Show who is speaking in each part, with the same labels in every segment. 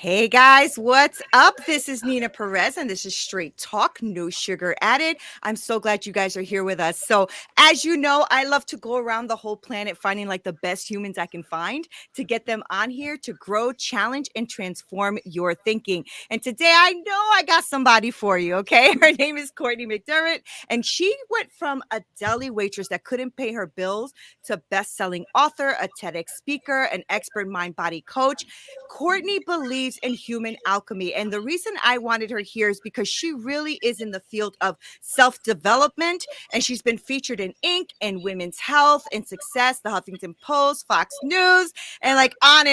Speaker 1: Hey guys, what's up? This is Neena Perez, and this is Straight Talk, no sugar added. I'm so glad you guys are here with us. So, as you know, I love to go around the whole planet finding like the best humans I can find to get them on here to grow, challenge, and transform your thinking. And today I know I got somebody for you, okay? Her name is Cortney McDermott, and she went from a deli waitress that couldn't pay her bills to best-selling author, a TEDx speaker, an expert mind-body coach. Cortney believes in human alchemy. And the reason I wanted her here is because she really is in the field of self-development. And she's been featured in Inc. and Women's Health and Success, the Huffington Post, Fox News, and like on,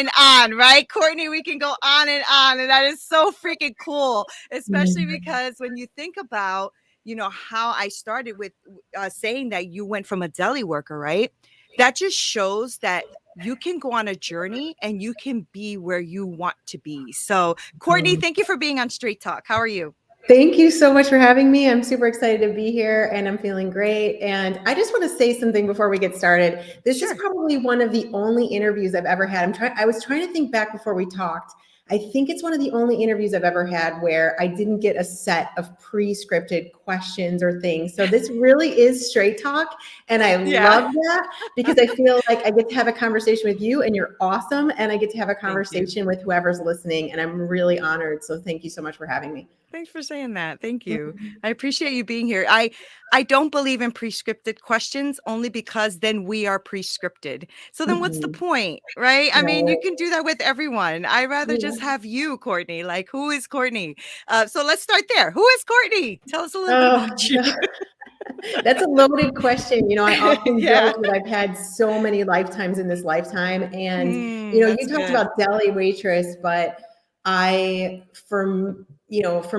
Speaker 1: right? Cortney, we can go on. And that is so freaking cool, especially because when you think about, how I started with saying that you went from a deli worker, right? That just shows that you can go on a journey and you can be where you want to be. So, Cortney, thank you for being on Straight Talk. How are you?
Speaker 2: Thank you so much for having me. I'm super excited to be here and I'm feeling great. And I just want to say something before we get started. This is probably one of the only interviews I've ever had. I was trying to think back before we talked. I think it's one of the only interviews I've ever had where I didn't get a set of pre-scripted questions or things. So this really is straight talk. And I love that because I feel like I get to have a conversation with you and you're awesome. And I get to have a conversation with whoever's listening. And I'm really honored. So thank you so much for having me.
Speaker 1: Thanks for saying that. Thank you. I appreciate you being here. I don't believe in pre-scripted questions only because then we are pre-scripted. So then what's the point, right? I mean, you can do that with everyone. I'd rather just have you, Cortney. Like, who is Cortney? So let's start there. Who is Cortney? Tell us a little bit about you.
Speaker 2: That's a loaded question. I often joke that I've had so many lifetimes in this lifetime. And, you talked about deli waitress, but for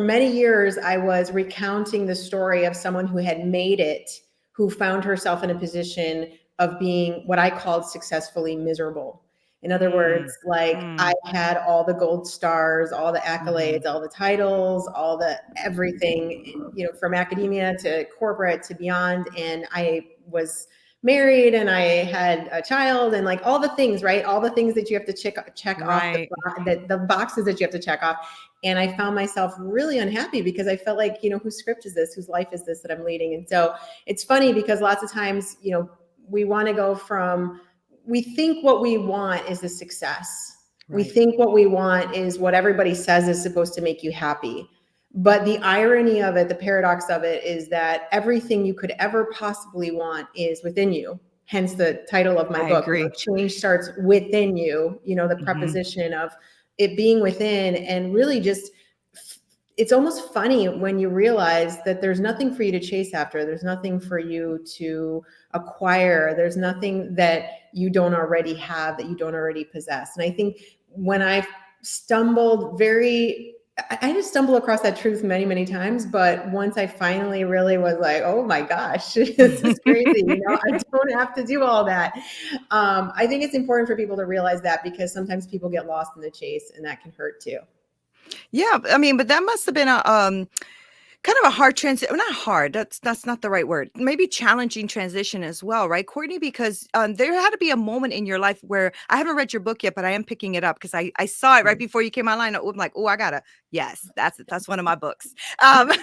Speaker 2: many years, I was recounting the story of someone who had made it, who found herself in a position of being what I called successfully miserable. In other words, like I had all the gold stars, all the accolades, all the titles, all the everything, from academia to corporate to beyond. And I was married and I had a child and like all the things, right? All the things that you have to check off, the boxes that you have to check off. And I found myself really unhappy because I felt like, whose script is this? Whose life is this that I'm leading? And so it's funny because lots of times, we want to go from, we think what we want is a success. We think what we want is what everybody says is supposed to make you happy. But the irony of it, the paradox of it is that everything you could ever possibly want is within you. Hence the title of my book, Change Starts Within You, the preposition of it being within. And really just, it's almost funny when you realize that there's nothing for you to chase after. There's nothing for you to acquire. There's nothing that you don't already have, that you don't already possess. And I think when I just stumbled across that truth many, many times. But once I finally really was like, oh my gosh, this is crazy. I don't have to do all that. I think it's important for people to realize that because sometimes people get lost in the chase and that can hurt too.
Speaker 1: Yeah. I mean, but that must have been a, kind of a hard transition, not hard. That's not the right word. Maybe challenging transition as well, right, Cortney? Because there had to be a moment in your life where I haven't read your book yet, but I am picking it up because I saw it right before you came online. I'm like, oh, yes, that's one of my books. But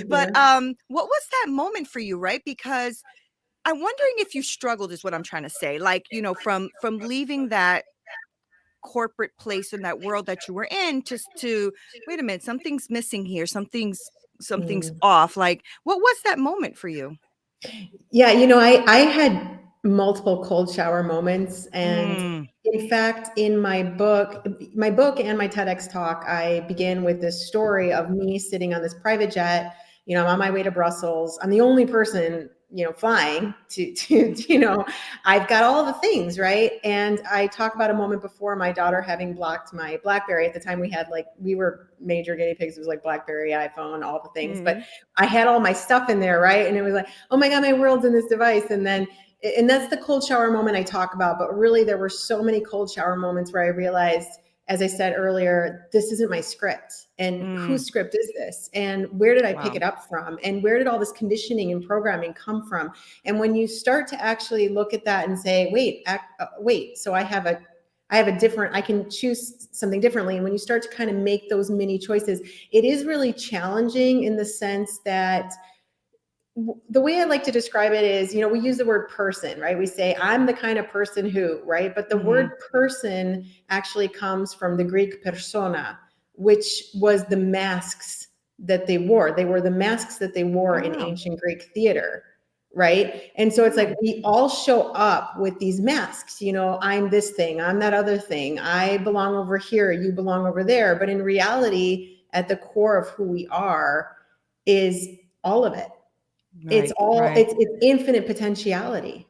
Speaker 1: what was that moment for you, right? Because I'm wondering if you struggled, is what I'm trying to say. Like, from leaving that corporate place in that world that you were in, just to wait a minute, something's missing here. Something's off. Like, what was that moment for you?
Speaker 2: Yeah, I had multiple cold shower moments. And in fact, in my book and my TEDx talk, I begin with this story of me sitting on this private jet. I'm on my way to Brussels. I'm the only person, flying to, I've got all the things, right? And I talk about a moment before my daughter having blocked my BlackBerry. At the time we were major guinea pigs. It was like BlackBerry, iPhone, all the things, but I had all my stuff in there, right? And it was like, oh my God, my world's in this device. And that's the cold shower moment I talk about. But really, there were so many cold shower moments where I realized, as I said earlier, this isn't my script. And whose script is this? And where did I pick it up from? And where did all this conditioning and programming come from? And when you start to actually look at that and say, wait, so I have I can choose something differently. And when you start to kind of make those mini choices, it is really challenging in the sense that the way I like to describe it is, we use the word person, right? We say, I'm the kind of person who, right? But the word person actually comes from the Greek persona, which was the masks that they wore. They were the masks that they wore in
Speaker 1: Wow.
Speaker 2: ancient Greek theater, right? And so it's like we all show up with these masks, I'm this thing, I'm that other thing, I belong over here, you belong over there. But in reality, at the core of who we are is all of it. It's all it's infinite potentiality,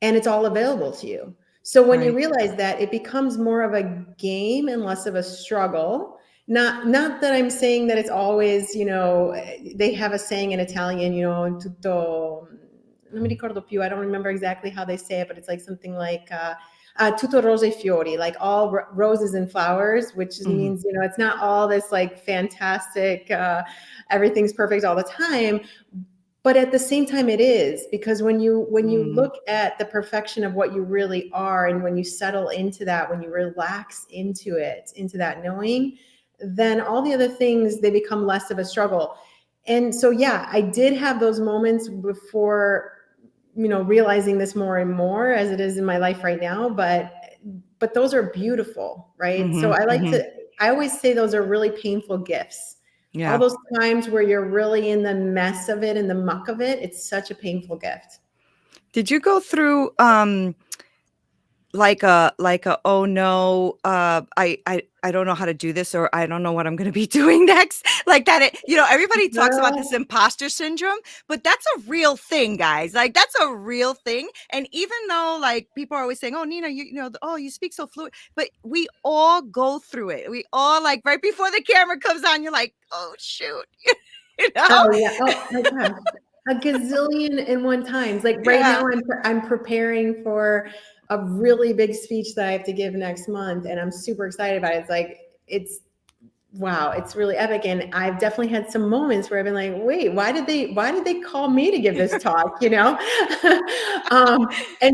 Speaker 2: and it's all available to you. So when you realize that, it becomes more of a game and less of a struggle. Not that I'm saying that it's always, they have a saying in Italian, tutto, non mi ricordo più, I don't remember exactly how they say it, but it's like something like tutto rose e fiori, like all roses and flowers, which means, it's not all this like fantastic, everything's perfect all the time. But at the same time, it is, because when you look at the perfection of what you really are, and when you settle into that, when you relax into it, into that knowing, then all the other things, they become less of a struggle. And so, yeah, I did have those moments before, realizing this more and more as it is in my life right now. But those are beautiful, right? So I always say those are really painful gifts. All those times where you're really in the mess of it and the muck of it, it's such a painful gift.
Speaker 1: Did you go through like a oh no, I don't know how to do this, or I don't know what I'm going to be doing next, like that? Everybody talks about this imposter syndrome, but that's a real thing, guys. Like, that's a real thing. And even though like people are always saying, oh, Neena, oh, you speak so fluent, but we all go through it. We all, like, right before the camera comes on, you're like, oh shoot.
Speaker 2: Oh yeah. Oh my gosh. A gazillion and one times. Like right now, I'm preparing for a really big speech that I have to give next month, and I'm super excited about it. It's wow, it's really epic. And I've definitely had some moments where I've been like, wait, why did they call me to give this talk? And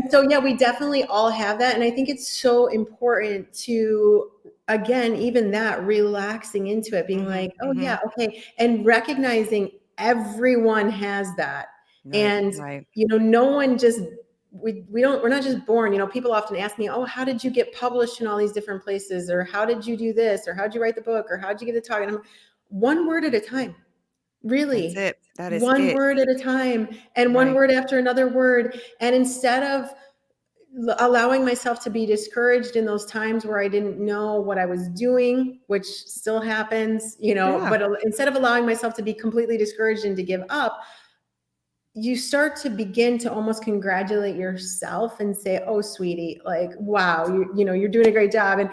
Speaker 2: so, yeah, we definitely all have that. And I think it's so important to, again, even that, relaxing into it, being like, oh yeah, okay. And recognizing everyone has that. And, no one just, we're not just born. People often ask me, oh, how did you get published in all these different places? Or how did you do this? Or how'd you write the book? Or how'd you get the talk? And I'm one word at a time, really.
Speaker 1: That's it. That is
Speaker 2: one
Speaker 1: it.
Speaker 2: word at a time, and one word after another word. And instead of allowing myself to be discouraged in those times where I didn't know what I was doing, which still happens, but instead of allowing myself to be completely discouraged and to give up, you start to begin to almost congratulate yourself and say, oh, sweetie, like, wow, you're doing a great job. And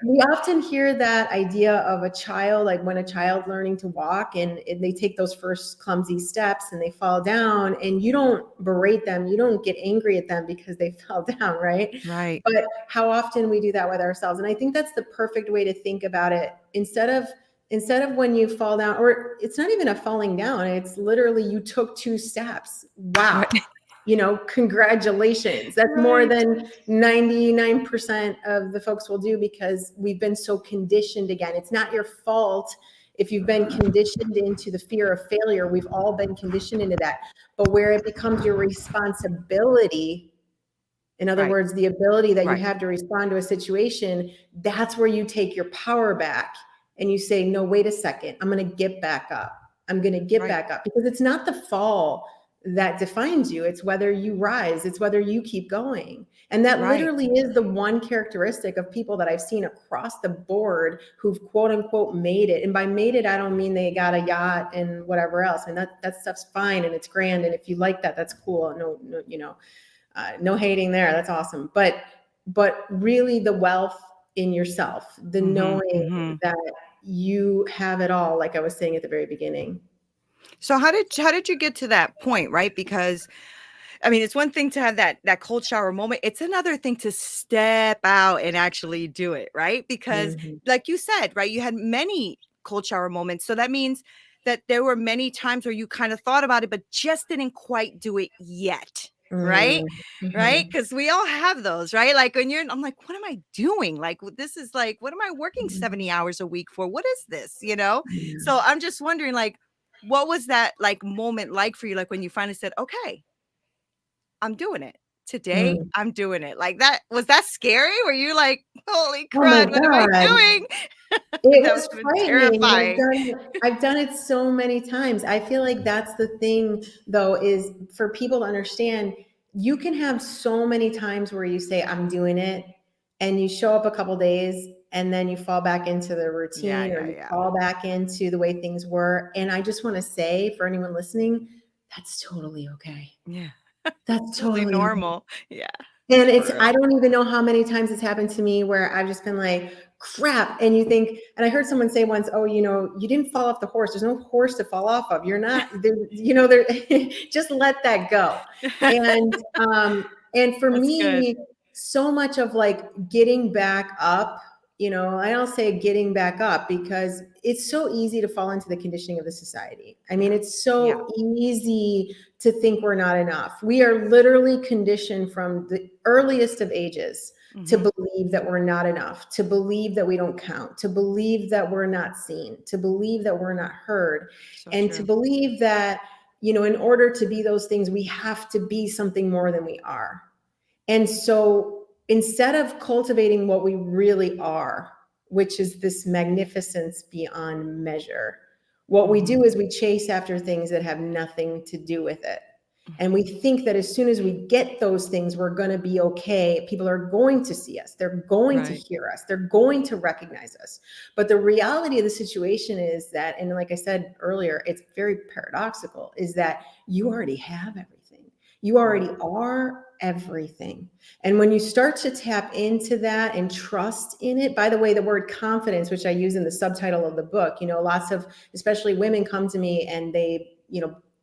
Speaker 2: we often hear that idea of a child, like when a child learning to walk and they take those first clumsy steps and they fall down, and you don't berate them. You don't get angry at them because they fell down, right? But how often we do that with ourselves. And I think that's the perfect way to think about it. Instead of when you fall down, or it's not even a falling down, it's literally you took 2 steps. Wow. Congratulations. That's more than 99% of the folks will do, because we've been so conditioned. Again, it's not your fault if you've been conditioned into the fear of failure. We've all been conditioned into that. But where it becomes your responsibility, in other words, the ability that you have to respond to a situation, that's where you take your power back. And you say, no, wait a second, I'm going to get back up. I'm going to get back up, because it's not the fall that defines you. It's whether you rise. It's whether you keep going. And that literally is the one characteristic of people that I've seen across the board who've quote unquote made it. And by made it, I don't mean they got a yacht and whatever else. And that stuff's fine and it's grand. And if you like that, that's cool. No, no hating there. That's awesome. But really the wealth in yourself, the knowing that you have it all, like I was saying at the very beginning.
Speaker 1: So how did you get to that point, right? Because I mean, it's one thing to have that cold shower moment. It's another thing to step out and actually do it, right? Because like you said, right, you had many cold shower moments. So that means that there were many times where you kind of thought about it, but just didn't quite do it yet, right? Right?
Speaker 2: Mhm.
Speaker 1: Because we all have those, right? Like when I'm like, what am I doing? Like, this is like, what am I working
Speaker 2: Mhm.
Speaker 1: 70 hours a week for? What is this? You know?
Speaker 2: Yeah.
Speaker 1: So I'm just wondering, like, what was that like moment like for you? Like when you finally said, okay, I'm doing it. Today,
Speaker 2: Mm.
Speaker 1: I'm doing it. Like that, was that scary? Were you like, holy
Speaker 2: Oh my
Speaker 1: crud, what am I
Speaker 2: God.
Speaker 1: doing?
Speaker 2: It
Speaker 1: That
Speaker 2: was
Speaker 1: must have been
Speaker 2: frightening, and
Speaker 1: terrifying.
Speaker 2: I've done it so many times. I feel like that's the thing though, is for people to understand, you can have so many times where you say, I'm doing it, and you show up a couple days and then you fall back into the
Speaker 1: Yeah,
Speaker 2: routine, or
Speaker 1: yeah,
Speaker 2: you
Speaker 1: yeah.
Speaker 2: fall back into the way things were. And I just want to say for anyone listening, that's totally okay.
Speaker 1: Yeah.
Speaker 2: That's
Speaker 1: Totally
Speaker 2: totally okay.
Speaker 1: normal. Yeah,
Speaker 2: And
Speaker 1: for
Speaker 2: it's,
Speaker 1: real.
Speaker 2: I don't even know how many times it's happened to me where I've just been like, crap. And you think, and I heard someone say once, oh, you didn't fall off the horse. There's no horse to fall off of. You're not, there, there, just let that go. And, and for
Speaker 1: That's good.
Speaker 2: me, so much of like getting back up, I don't say getting back up because it's so easy to fall into the conditioning of the society. I mean,
Speaker 1: Yeah.
Speaker 2: it's
Speaker 1: Yeah.
Speaker 2: so easy to think we're not enough. We are literally conditioned from the earliest of ages to
Speaker 1: Mhm.
Speaker 2: believe that we're not enough, to believe that we don't count, to believe that we're not seen, to believe that we're not heard,
Speaker 1: So
Speaker 2: and to
Speaker 1: true.
Speaker 2: believe that, in order to be those things, we have to be something more than we are. And so instead of cultivating what we really are, which is this magnificence beyond measure, what we
Speaker 1: Mhm.
Speaker 2: do is we chase after things that have nothing to do with it. And we
Speaker 1: Mhm.
Speaker 2: think that as soon as we get those things, we're going to be okay. People are going to see us. They're going to
Speaker 1: Right.
Speaker 2: hear us. They're going to recognize us. But the reality of the situation is that, and like I said earlier, it's very paradoxical, is that you already have everything. You
Speaker 1: Right.
Speaker 2: already are everything. And when you start to tap into that and trust in it, by the way, the word confidence, which I use in the subtitle of the book, lots of, especially women, come to me and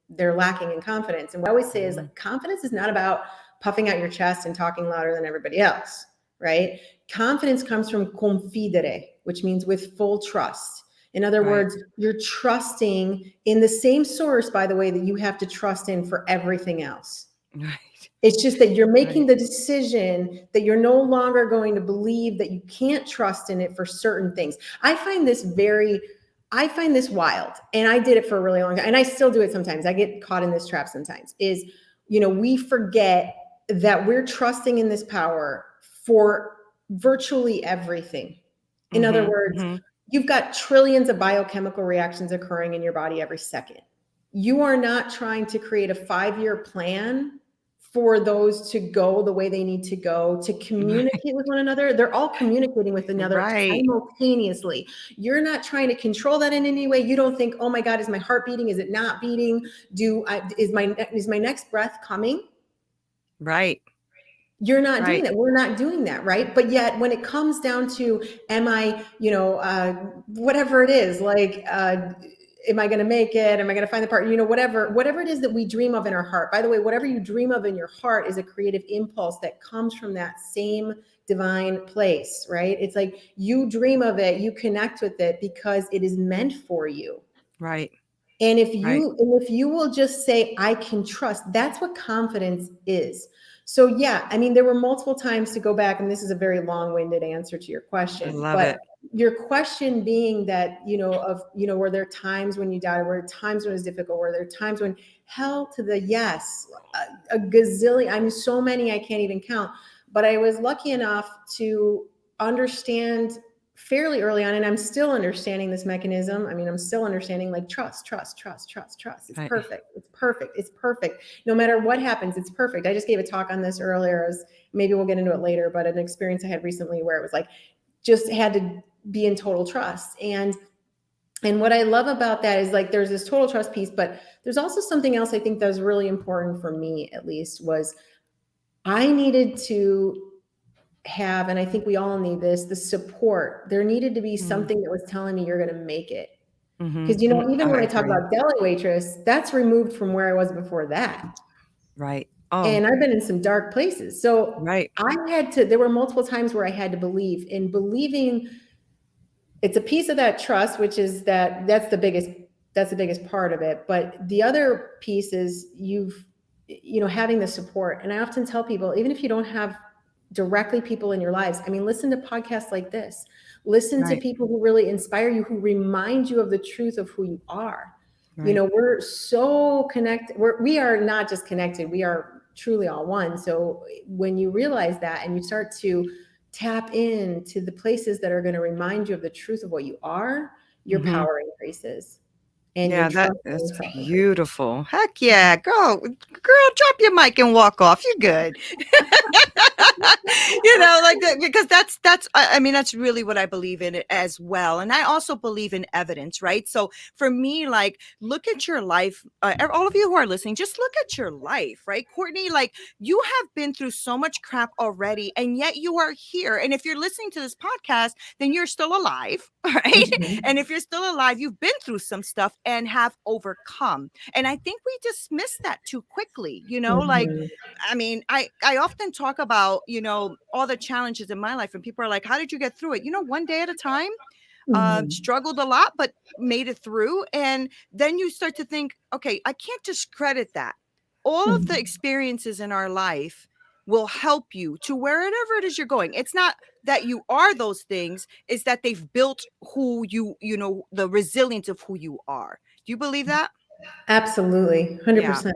Speaker 2: they're lacking in confidence. And what I always say is,
Speaker 1: Mhm.
Speaker 2: like, confidence is not about puffing out your chest and talking louder than everybody else, right? Confidence comes from confidere, which means with full trust. In other
Speaker 1: Right.
Speaker 2: words, you're trusting in the same source, by the way, that you have to trust in for everything else.
Speaker 1: Right.
Speaker 2: It's just that you're making
Speaker 1: Right.
Speaker 2: the decision that you're no longer going to believe that you can't trust in it for certain things. I find this wild. And I did it for a really long time. And I still do it sometimes. I get caught in this trap sometimes. We forget that we're trusting in this power for virtually everything. In other
Speaker 1: Mhm.
Speaker 2: words,
Speaker 1: Mhm.
Speaker 2: you've got trillions of biochemical reactions occurring in your body every second. You are not trying to create a 5-year plan for those to go the way they need to go, to
Speaker 1: Right.
Speaker 2: communicate with one another. They're all communicating with another
Speaker 1: Right.
Speaker 2: simultaneously. You're not trying to control that in any way. You don't think, oh my God, is my heart beating? Is it not beating? Is my next breath coming?
Speaker 1: Right.
Speaker 2: You're not doing
Speaker 1: Right.
Speaker 2: that. We're not doing that, right? But yet, when it comes down to, am I, whatever it is, like, am I going to make it? Am I going to find the part? Whatever it is that we dream of in our heart. By the way, whatever you dream of in your heart is a creative impulse that comes from that same divine place, right? It's like you dream of it, you connect with it because it is meant for you.
Speaker 1: Right.
Speaker 2: And
Speaker 1: Right.
Speaker 2: if you will just say, I can trust, that's what confidence is. So yeah, I mean, there were multiple times, to go back, and this is a very long-winded answer to your
Speaker 1: I
Speaker 2: question,
Speaker 1: love
Speaker 2: but
Speaker 1: it.
Speaker 2: your question being that, were there times when you doubted, were there times when it was difficult, were there times when, hell to the yes, a gazillion, I mean, so many I can't even count. But I was lucky enough to understand fairly early on, and I'm still understanding this mechanism. I mean, I'm still understanding, like, trust, trust, trust, trust, trust. It's
Speaker 1: Right.
Speaker 2: perfect. It's perfect. It's perfect. No matter what happens, it's perfect. I just gave a talk on this earlier. Maybe we'll get into it later, but an experience I had recently where it was like, just had to be in total trust. And what I love about that is, like, there's this total trust piece, but there's also something else I think that was really important for me, at least, was I needed to have, and I think we all need this, the support. There needed to be
Speaker 1: Mm.
Speaker 2: something that was telling me, you're going to make it.
Speaker 1: Mhm.
Speaker 2: Because, even when
Speaker 1: I
Speaker 2: I talk
Speaker 1: agree.
Speaker 2: about deli waitress, that's removed from where I was before that.
Speaker 1: Right. Oh,
Speaker 2: And I've been in some dark places. So
Speaker 1: right.
Speaker 2: there were multiple times where I had to believe, in believing. It's a piece of that trust, which is that's the biggest part of it. But the other piece is having the support. And I often tell people, even if you don't have directly people in your lives, I mean, listen to podcasts like this, listen to
Speaker 1: Right.
Speaker 2: people who really inspire you, who remind you of the truth of who you are.
Speaker 1: Right.
Speaker 2: We're so connected. We are not just connected, we are truly all one. So when you realize that and you start to tap into the places that are going to remind you of the truth of what you are, your
Speaker 1: Mhm.
Speaker 2: power increases and your
Speaker 1: Yeah,
Speaker 2: trust in
Speaker 1: that's
Speaker 2: yourself increases.
Speaker 1: beautiful. Heck yeah. Girl, drop your mic and walk off. You're good. Like that, because I mean, that's really what I believe in it as well. And I also believe in evidence, right? So for me, like, look at your life. All of you who are listening, just look at your life, right? Courtney, like, you have been through so much crap already, and yet you are here. And if you're listening to this podcast, then you're still alive, right?
Speaker 2: Mhm.
Speaker 1: And if you're still alive, you've been through some stuff and have overcome. And I think we dismiss that too quickly, like,
Speaker 2: Mhm.
Speaker 1: I mean, I often talk about, all the challenges in my life, and people are like, how did you get through it? One day at a time.
Speaker 2: Mhm.
Speaker 1: Struggled a lot, but made it through. And then you start to think, okay, I can't discredit that. All of the
Speaker 2: Mhm.
Speaker 1: experiences in our life will help you to wherever it is you're going. It's not that you are those things, it's that they've built who the resilience of who you are. Do you believe that?
Speaker 2: Absolutely.
Speaker 1: Yeah.
Speaker 2: 100%.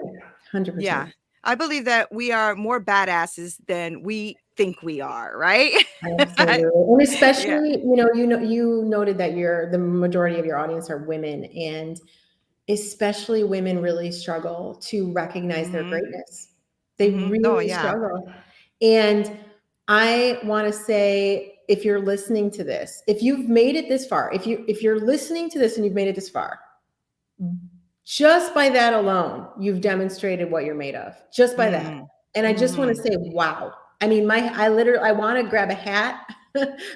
Speaker 2: 100%.
Speaker 1: Yeah. I believe that we are more badasses than we think we are, right?
Speaker 2: Absolutely. And
Speaker 1: Yeah.
Speaker 2: especially, you noted that the majority of your audience are women, and especially women really struggle to recognize their
Speaker 1: Mhm.
Speaker 2: greatness. They
Speaker 1: Mhm. Oh,
Speaker 2: really
Speaker 1: yeah.
Speaker 2: struggle. And I want to say, if you're listening to this, if you've made it this far, if you're listening to this and you've made it this far, just by that alone, you've demonstrated what you're made of. Just by that.
Speaker 1: Mm.
Speaker 2: And I just want to
Speaker 1: Mhm.
Speaker 2: say, wow. I mean, I want to grab a hat.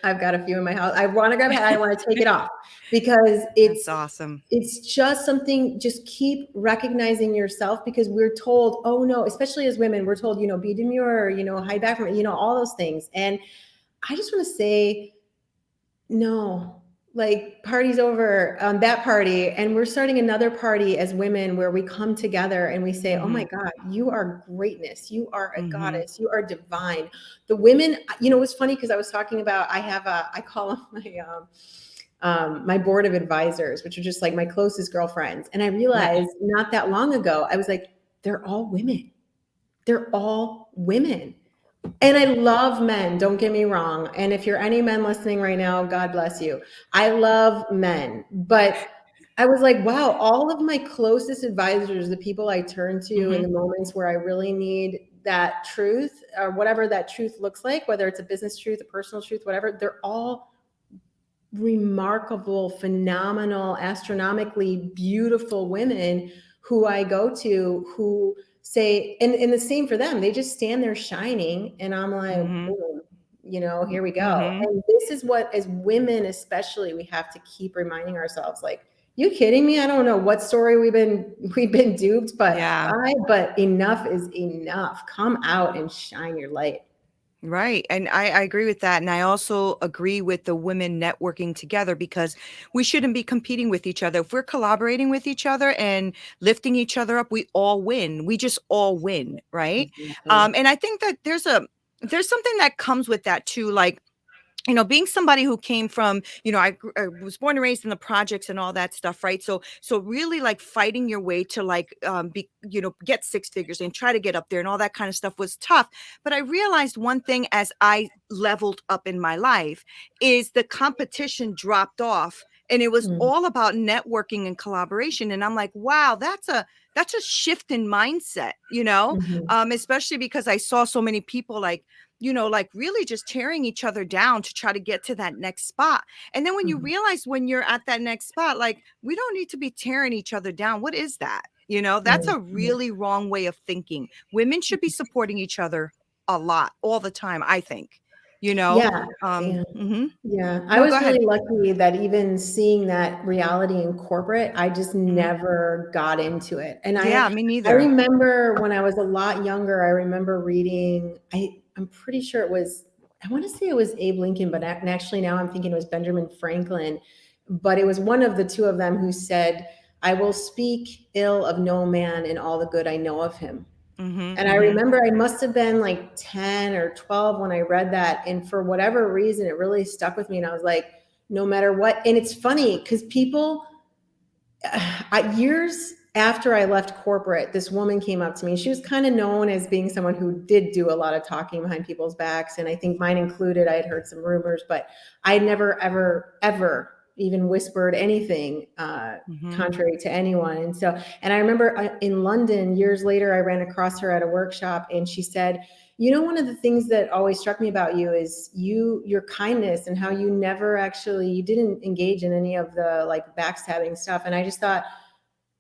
Speaker 2: I've got a few in my house. I want to grab a hat. I want to take it off because
Speaker 1: That's awesome.
Speaker 2: it's just something. Just keep recognizing yourself, because we're told, oh no, especially as women, we're told, be demure, hide back from it, all those things. And I just want to say, no, like, party's over on that party, and we're starting another party as women, where we come together and we say, oh my
Speaker 1: Mhm.
Speaker 2: God, you are greatness, you are a
Speaker 1: Mhm.
Speaker 2: goddess, you are divine. The women, it was funny, because I was talking about, I call them my board of advisors, which are just like my closest girlfriends. And I
Speaker 1: Yeah.
Speaker 2: realized not that long ago, I was like, they're all women. They're all women. And I love men, don't get me wrong. And if you're any men listening right now, God bless you. I love men. But I was like, wow, all of my closest advisors, the people I turn to in
Speaker 1: Mhm.
Speaker 2: the moments where I really need that truth, or whatever that truth looks like, whether it's a business truth, a personal truth, whatever, they're all remarkable, phenomenal, astronomically beautiful women who I go to, who say, and the same for them, they just stand there shining. And I'm like,
Speaker 1: Mhm.
Speaker 2: boom, here we go.
Speaker 1: Mhm.
Speaker 2: And this is what, as women especially, we have to keep reminding ourselves, like, you kidding me? I don't know what story we've been duped,
Speaker 1: Yeah.
Speaker 2: but enough is enough. Come out and shine your light.
Speaker 1: Right. And I agree with that. And I also agree with the women networking together, because we shouldn't be competing with each other. If we're collaborating with each other and lifting each other up, we all win. We just all win. Right.
Speaker 2: Exactly.
Speaker 1: And I think that there's something that comes with that too. Like, being somebody who came from, I was born and raised in the projects and all that stuff, right? So really, like, fighting your way to, like, get six figures and try to get up there and all that kind of stuff was tough. But I realized one thing as I leveled up in my life is the competition dropped off. And it was
Speaker 2: Mm,
Speaker 1: all about networking and collaboration. And I'm like, wow, that's a shift in mindset,
Speaker 2: mhm,
Speaker 1: especially because I saw so many people, like, like, really just tearing each other down to try to get to that next spot. And then when you
Speaker 2: mhm,
Speaker 1: realize when you're at that next spot, like, we don't need to be tearing each other down. What is that? That's
Speaker 2: mm,
Speaker 1: a
Speaker 2: mm.
Speaker 1: really wrong way of thinking. Women should be supporting each other a lot, all the time, I think,
Speaker 2: Yeah, yeah.
Speaker 1: mhm.
Speaker 2: Yeah, I
Speaker 1: No, go
Speaker 2: was
Speaker 1: ahead.
Speaker 2: really lucky that even seeing that reality in corporate, I just
Speaker 1: Mhm.
Speaker 2: never got into it. And
Speaker 1: Yeah, me
Speaker 2: I
Speaker 1: neither.
Speaker 2: remember when I was a lot younger, I remember reading, I'm pretty sure I want to say it was Abe Lincoln, but actually now I'm thinking it was Benjamin Franklin. But it was one of the two of them who said, I will speak ill of no man in all the good I know of him.
Speaker 1: Mm-hmm,
Speaker 2: And I
Speaker 1: mm-hmm.
Speaker 2: remember I must have been like 10 or 12 when I read that. And for whatever reason, it really stuck with me. And I was like, no matter what. And it's funny because people, years after I left corporate, this woman came up to me. She was kind of known as being someone who did do a lot of talking behind people's backs. And I think mine included, I had heard some rumors, but I had never, ever, ever even whispered anything
Speaker 1: Mm-hmm.
Speaker 2: contrary to anyone. And I remember in London years later, I ran across her at a workshop and she said, you know, one of the things that always struck me about you is your kindness and how you never actually, you didn't engage in any of the like backstabbing stuff. And I just thought,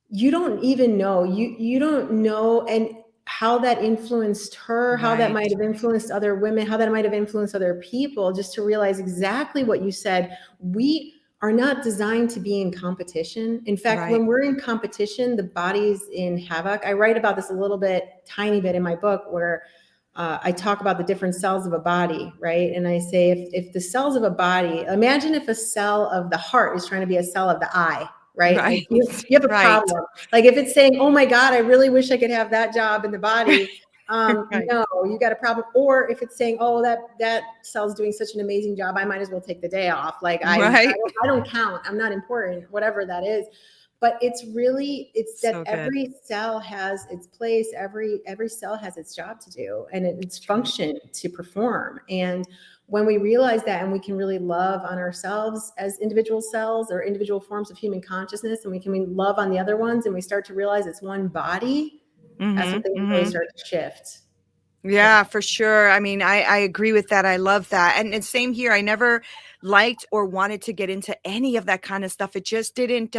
Speaker 2: you don't even know, you don't know, and how that influenced her, how that
Speaker 1: Right.
Speaker 2: might have influenced other women, how that might have influenced other people, just to realize exactly what you said. We are not designed to be in competition. In fact,
Speaker 1: Right.
Speaker 2: when we're in competition, the body's in havoc. I write about this a little bit, tiny bit in my book, where I talk about the different cells of a body, right? And I say, if the cells of a body, imagine if a cell of the heart is trying to be a cell of the eye, right? Like
Speaker 1: Right.
Speaker 2: you have a
Speaker 1: Right.
Speaker 2: problem. Like if it's saying, oh my God, I really wish I could have that job in the body.
Speaker 1: Right.
Speaker 2: No, you got a problem. Or if it's saying, oh, that cell's doing such an amazing job, I might as well take the day off. Like
Speaker 1: Right.
Speaker 2: I don't count. I'm not important, whatever that is. But it's that
Speaker 1: So good.
Speaker 2: every cell has its place. Every cell has its job to do and its
Speaker 1: That's right.
Speaker 2: function to perform. And when we realize that, and we can really love on ourselves as individual cells or individual forms of human consciousness, and we can love on the other ones, and we start to realize it's one body, that's when
Speaker 1: Mm-hmm.
Speaker 2: things really
Speaker 1: Mm-hmm.
Speaker 2: start to shift. Yeah.
Speaker 1: Yeah, for sure. I mean, I agree with that. I love that. And same here. I never liked or wanted to get into any of that kind of stuff. It just didn't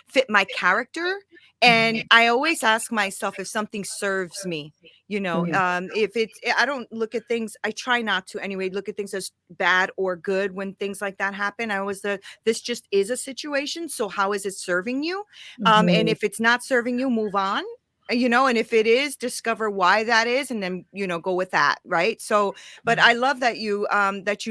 Speaker 1: fit my character. And I always ask myself if something serves me,
Speaker 2: Mhm.
Speaker 1: if I don't look at things, I try not to anyway, look at things as bad or good when things like that happen. I always, this just is a situation. So how is it serving you? And
Speaker 2: Mhm.
Speaker 1: if it's not serving you, move on. And if it is, discover why that is, and then go with that, right? So but I love that you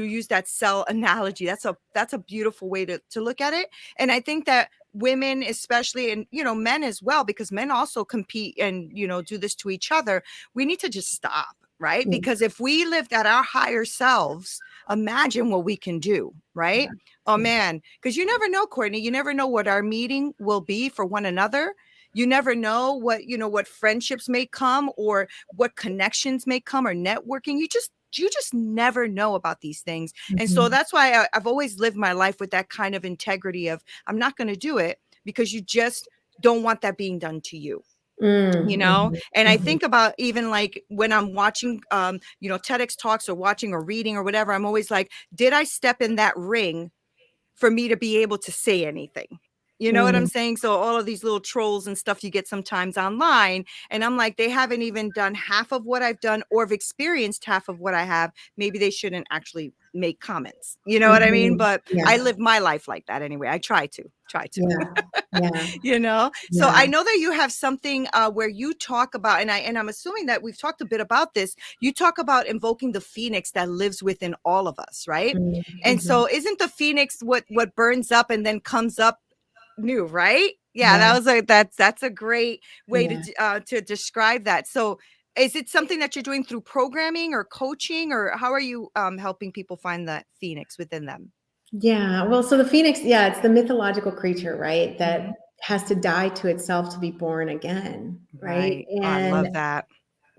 Speaker 1: use that cell analogy. That's a beautiful way to look at it. And I think that women especially, and men as well, because men also compete and do this to each other. We need to just stop, right?
Speaker 2: Yeah.
Speaker 1: Because if we lived at our higher selves, imagine what we can do, right? Oh
Speaker 2: Yeah.
Speaker 1: man, because you never know, Courtney, you never know what our meeting will be for one another. You never know what friendships may come, or what connections may come, or networking. You just never know about these things. And so
Speaker 2: Mhm.
Speaker 1: that's why I've always lived my life with that kind of integrity of, I'm not going to do it, because you just don't want that being done to you.
Speaker 2: Mhm.
Speaker 1: And I
Speaker 2: Mhm.
Speaker 1: think about, even like when I'm watching TEDx talks, or watching or reading or whatever, I'm always like, did I step in that ring for me to be able to say anything? You know what I'm
Speaker 2: Mhm.
Speaker 1: saying? So all of these little trolls and stuff you get sometimes online, and I'm like, they haven't even done half of what I've done, or have experienced half of what I have. Maybe they shouldn't actually make comments. You know what I mean?
Speaker 2: Mhm.
Speaker 1: But I
Speaker 2: Yeah.
Speaker 1: live my life like that anyway. I try to.
Speaker 2: Yeah. Yeah.
Speaker 1: So I
Speaker 2: Yeah.
Speaker 1: know that you have something where you talk about, and I'm assuming that we've talked a bit about this. You talk about invoking the phoenix that lives within all of us, right? And
Speaker 2: Mhm.
Speaker 1: so isn't the phoenix what burns up and then comes up new, right? Yeah,
Speaker 2: Yeah.
Speaker 1: that's a great way
Speaker 2: Yeah.
Speaker 1: to describe that. So is it something that you're doing through programming or coaching, or how are you helping people find that phoenix within them?
Speaker 2: Yeah. Well, so the phoenix, yeah, it's the mythological creature, right?
Speaker 1: Hmm.
Speaker 2: That has to die to itself to be born again, right?
Speaker 1: Right. Oh, I
Speaker 2: And
Speaker 1: love that.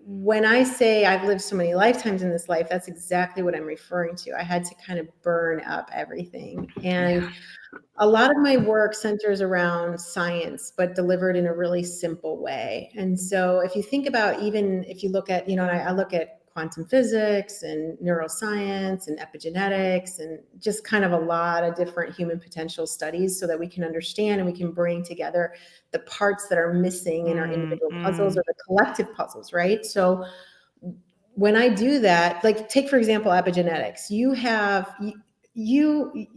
Speaker 2: when I say I've lived so many lifetimes in this life, that's exactly what I'm referring to. I had to kind of burn up everything.
Speaker 1: Yeah.
Speaker 2: And a lot of my work centers around science, but delivered in a really simple way. And so if you think about, even if you look at, and I look at quantum physics and neuroscience and epigenetics and just kind of a lot of different human potential studies, so that we can understand and we can bring together the parts that are missing in our
Speaker 1: Mm,
Speaker 2: individual puzzles,
Speaker 1: mm,
Speaker 2: or the collective puzzles, right? So when I do that, like take for example epigenetics, you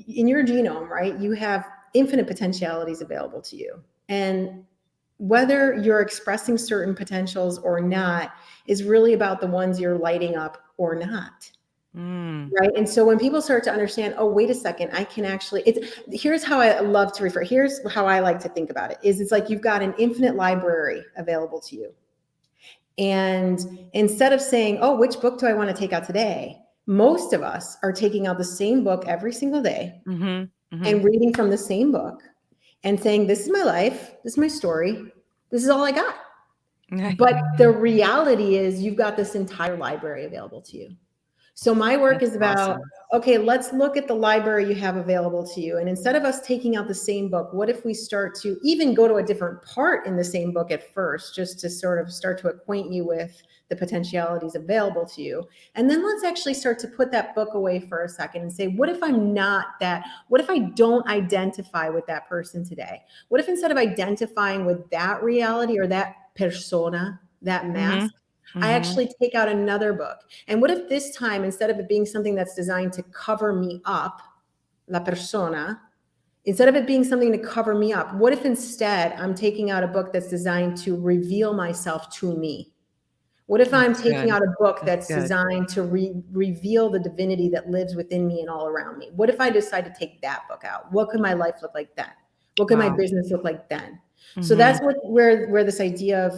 Speaker 2: in your genome, right? You have infinite potentialities available to you, and whether you're expressing certain potentials or not is really about the ones you're lighting up or not.
Speaker 1: mm.
Speaker 2: Right. And so when people start to understand, oh, wait a second, I can actually, here's how I love to refer. Here's how I like to think about it is, it's like you've got an infinite library available to you. And instead of saying, oh, which book do I want to take out today? Most of us are taking out the same book every single day and reading from the same book and saying, this is my life. This is my story. This is all I got. But the reality is you've got this entire library available to you. So my work is about, okay, let's look at the library you have available to you. And instead of us taking out the same book, what if we start to even go to a different part in the same book at first, just to sort of start to acquaint you with the potentialities available to you. And then let's actually start to put that book away for a second and say, what if I'm not that? What if I don't identify with that person today? What if instead of identifying with that reality or that persona, that mask, I actually take out another book? And what if this time, instead of it being something that's designed to cover me up, la persona, instead of it being something to cover me up, what if instead I'm taking out a book that's designed to reveal myself to me? What if I'm taking out a book that's designed to reveal the divinity that lives within me and all around me? What if I decide to take that book out? What could my life look like then? What could my business look like then? So that's where this idea of,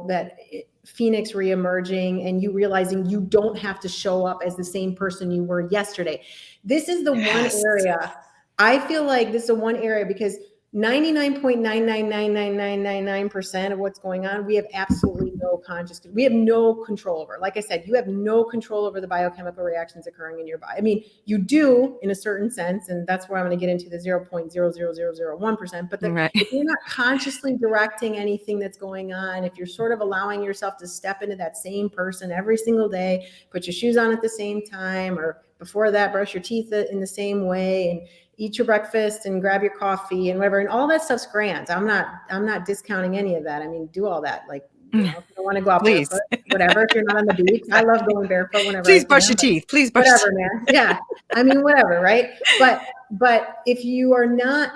Speaker 2: that Phoenix reemerging and you realizing you don't have to show up as the same person you were yesterday. This is the one area, I feel like this is the one area, because 99.9999999% of what's going on, we have absolutely we have no control over. Like I said, you have no control over the biochemical reactions occurring in your body. I mean, you do in a certain sense, and that's where I'm going to get into the 0.00001%. But if you're not consciously directing anything that's going on, if you're sort of allowing yourself to step into that same person every single day, put your shoes on at the same time, or before that, brush your teeth in the same way, and eat your breakfast and grab your coffee and whatever, and all that stuff's grand. I'm not discounting any of that. I mean, do all that. Like, if you don't want to go out barefoot, whatever. If you're not on the beach, I love going barefoot whenever.
Speaker 1: Please brush your teeth. Please brush.
Speaker 2: Whatever, man. Yeah, I mean, whatever, right? But if you're not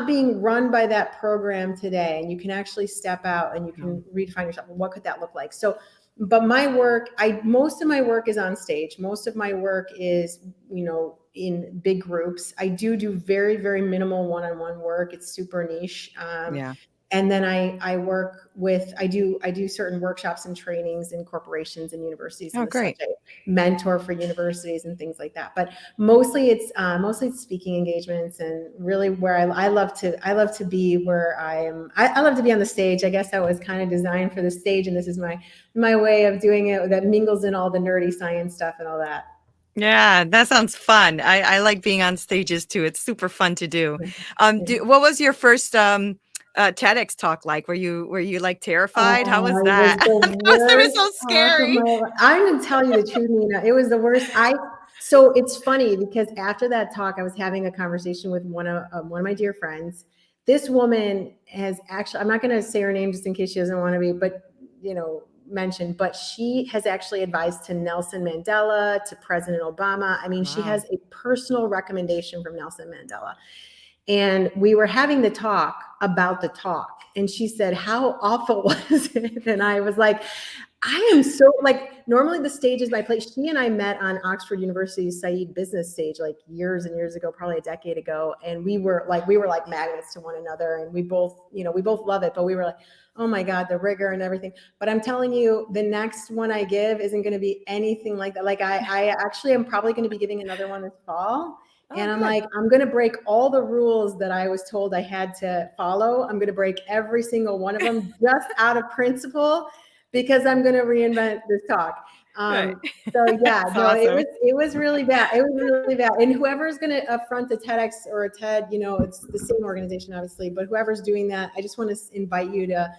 Speaker 2: being run by that program today, and you can actually step out and you can redefine yourself, what could that look like? So, but my work, most of my work is on stage. Most of my work is, in big groups. I do very, very minimal one-on-one work. It's super niche. And then I work with, I do certain workshops and trainings in corporations and universities.
Speaker 1: Oh, great.
Speaker 2: I mentor for universities and things like that. But mostly it's speaking engagements, and really where I love to be where I am. I love to be on the stage. I guess I was kind of designed for the stage, and this is my way of doing it that mingles in all the nerdy science stuff and all that.
Speaker 1: Yeah, that sounds fun. I like being on stages too. It's super fun to do. What was your first TEDx talk like? Were you like terrified? How was that? It was so scary.
Speaker 2: I'm going to tell you the truth, Neena. It was the worst. So it's funny because after that talk, I was having a conversation with one of my dear friends. This woman has actually, I'm not going to say her name just in case she doesn't want to be, but mentioned, but she has actually advised to Nelson Mandela, to President Obama. I mean, she has a personal recommendation from Nelson Mandela. And we were having the talk about the talk, and she said, how awful was it? And I was like, I am so, like, normally the stage is my place. She and I met on Oxford University's Said business stage, like years and years ago, probably a decade ago. And we were like magnets to one another, and we both love it, but we were like, oh my God, the rigor and everything. But I'm telling you, the next one I give isn't going to be anything like that. Like I actually am probably going to be giving another one this fall. And I'm like, I'm going to break all the rules that I was told I had to follow. I'm going to break every single one of them just out of principle, because I'm going to reinvent this talk. So yeah, awesome. It was really bad. It was really bad. And whoever's going to front a TEDx or a TED, it's the same organization, obviously, but whoever's doing that, I just want to invite you to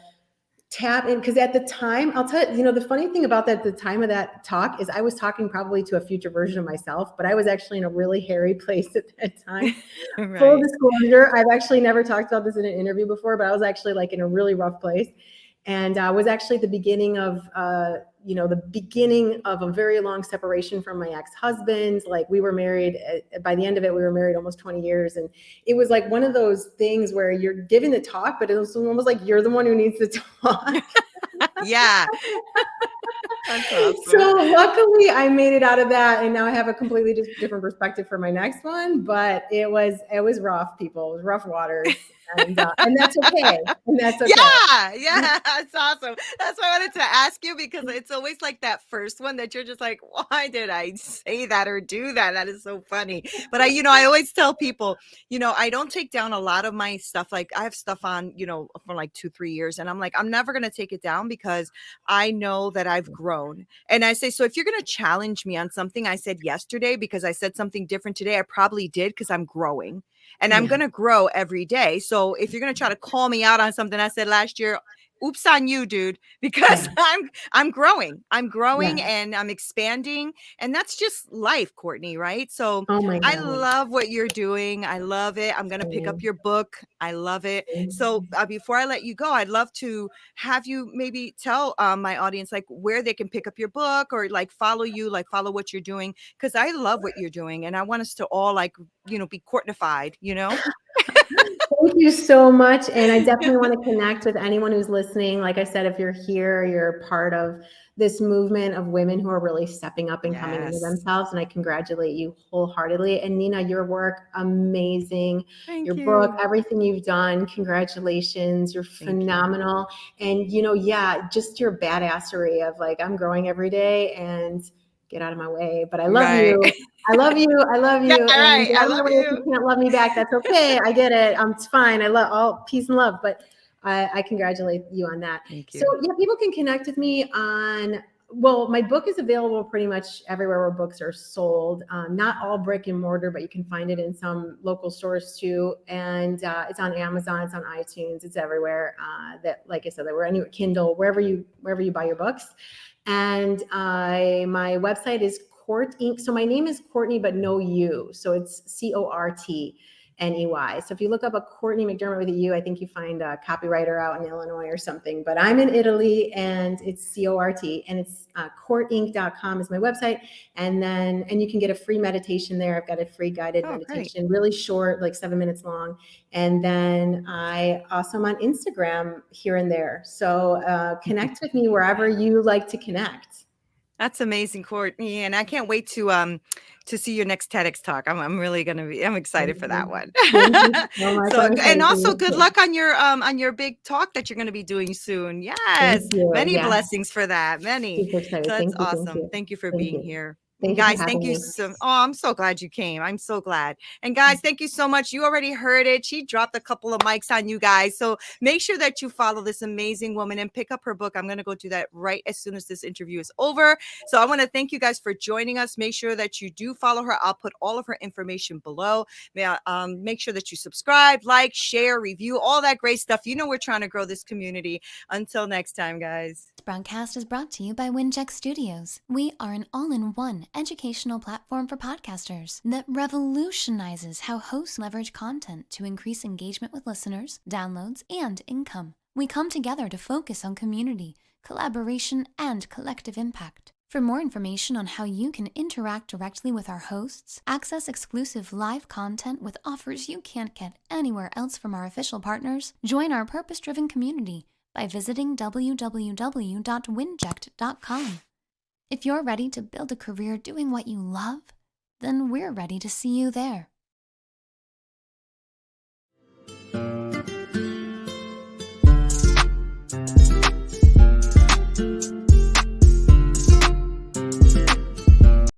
Speaker 2: tap in, because at the time, I'll tell you, the funny thing about that, the time of that talk is I was talking probably to a future version of myself, but I was actually in a really hairy place at that time. Full disclosure, I've actually never talked about this in an interview before, but I was actually like in a really rough place. And I was actually at the beginning of, a very long separation from my ex-husband. Like, we were married, by the end of it, we were married almost 20 years. And it was like one of those things where you're giving the talk, but it was almost like you're the one who needs to talk.
Speaker 1: Yeah. That's awesome.
Speaker 2: So luckily I made it out of that, and now I have a completely different perspective for my next one. But it was rough, people. It was rough waters, and that's okay. And that's okay.
Speaker 1: Yeah, that's awesome. That's why I wanted to ask you, because it's always like that first one that you're just like, why did I say that or do that? That is so funny. But I always tell people, I don't take down a lot of my stuff. Like I have stuff on, for like 2-3 years, and I'm like, I'm never gonna take it down because I know that I've grown. And I say, so if you're gonna challenge me on something I said yesterday because I said something different today, I probably did because I'm growing. And I'm
Speaker 2: Yeah.
Speaker 1: going to grow every day. So if you're going to try to call me out on something I said last year, oops on you, dude, because
Speaker 2: Yeah.
Speaker 1: I'm growing. I'm growing
Speaker 2: Yeah.
Speaker 1: and I'm expanding. And that's just life, Cortney, right? So
Speaker 2: Oh my
Speaker 1: I
Speaker 2: God.
Speaker 1: love what you're doing. I love it. I'm going to pick up
Speaker 2: Same.
Speaker 1: your book. I love it. So before I let you go, I'd love to have you maybe tell my audience like where they can pick up your book or like follow you, like follow what you're doing. Cause I love what you're doing. And I want us to all like, be Cortnified,
Speaker 2: Thank you so much. And I definitely want to connect with anyone who's listening. Like I said, if you're here, you're part of this movement of women who are really stepping up and coming into
Speaker 1: Yes.
Speaker 2: themselves. And I congratulate you wholeheartedly. And Neena, your work, amazing.
Speaker 1: Thank
Speaker 2: Your book,
Speaker 1: you.
Speaker 2: everything you've done, congratulations. You're
Speaker 1: Thank you.
Speaker 2: phenomenal. And, yeah, just your badassery of like, I'm growing every day and get out of my way. But I love
Speaker 1: Right.
Speaker 2: you. I love you. I love
Speaker 1: Yeah,
Speaker 2: you.
Speaker 1: all
Speaker 2: And
Speaker 1: right.
Speaker 2: get
Speaker 1: I
Speaker 2: out of my
Speaker 1: love
Speaker 2: way if
Speaker 1: you.
Speaker 2: you can't love me back. That's okay. I get it. It's fine. I love all peace and love. But I congratulate you on that.
Speaker 1: Thank
Speaker 2: So
Speaker 1: you.
Speaker 2: yeah, people can connect with me on. Well, my book is available pretty much everywhere where books are sold. Not all brick and mortar, but you can find it in some local stores too. And it's on Amazon. It's on iTunes. It's everywhere. That, like I said, that we're anywhere, Kindle, wherever you buy your books. And my website is Court Inc. So my name is Cortney, but no U. So it's Cortney. So if you look up a Cortney McDermott with a U, I think you find a copywriter out in Illinois or something. But I'm in Italy, and it's Cort, and it's courtinc.com is my website. And you can get a free meditation there. I've got a free guided
Speaker 1: Oh, great.
Speaker 2: meditation, really short, like 7 minutes long. And then I also am on Instagram here and there. So connect with me wherever you like to connect.
Speaker 1: That's amazing, Courtney, and I can't wait to see your next TEDx talk. I'm really gonna be. I'm excited for that one.
Speaker 2: Thank you so much.
Speaker 1: So,
Speaker 2: I'm
Speaker 1: and
Speaker 2: excited for
Speaker 1: also
Speaker 2: you
Speaker 1: good
Speaker 2: too.
Speaker 1: luck on your big talk that you're gonna be doing soon. Yes,
Speaker 2: Thank you.
Speaker 1: many
Speaker 2: Yeah,
Speaker 1: blessings for that. Many.
Speaker 2: super
Speaker 1: So
Speaker 2: excited.
Speaker 1: that's
Speaker 2: Thank you. Thank
Speaker 1: awesome.
Speaker 2: you.
Speaker 1: Thank you for
Speaker 2: Thank
Speaker 1: being
Speaker 2: you.
Speaker 1: here. And
Speaker 2: Thank you for
Speaker 1: guys, thank
Speaker 2: having
Speaker 1: you
Speaker 2: me.
Speaker 1: so. Oh, I'm so glad you came. I'm so glad. And guys, thank you so much. You already heard it. She dropped a couple of mics on you guys. So make sure that you follow this amazing woman and pick up her book. I'm gonna go do that right as soon as this interview is over. So I want to thank you guys for joining us. Make sure that you do follow her. I'll put all of her information below. Make sure that you subscribe, like, share, review, all that great stuff. We're trying to grow this community. Until next time, guys.
Speaker 3: This broadcast is brought to you by Winject Studios. We are an all-in-one educational platform for podcasters that revolutionizes how hosts leverage content to increase engagement with listeners, downloads, and income. We come together to focus on community, collaboration, and collective impact. For more information on how you can interact directly with our hosts, access exclusive live content with offers you can't get anywhere else from our official partners, join our purpose-driven community by visiting www.winject.com. If you're ready to build a career doing what you love, then we're ready to see you there.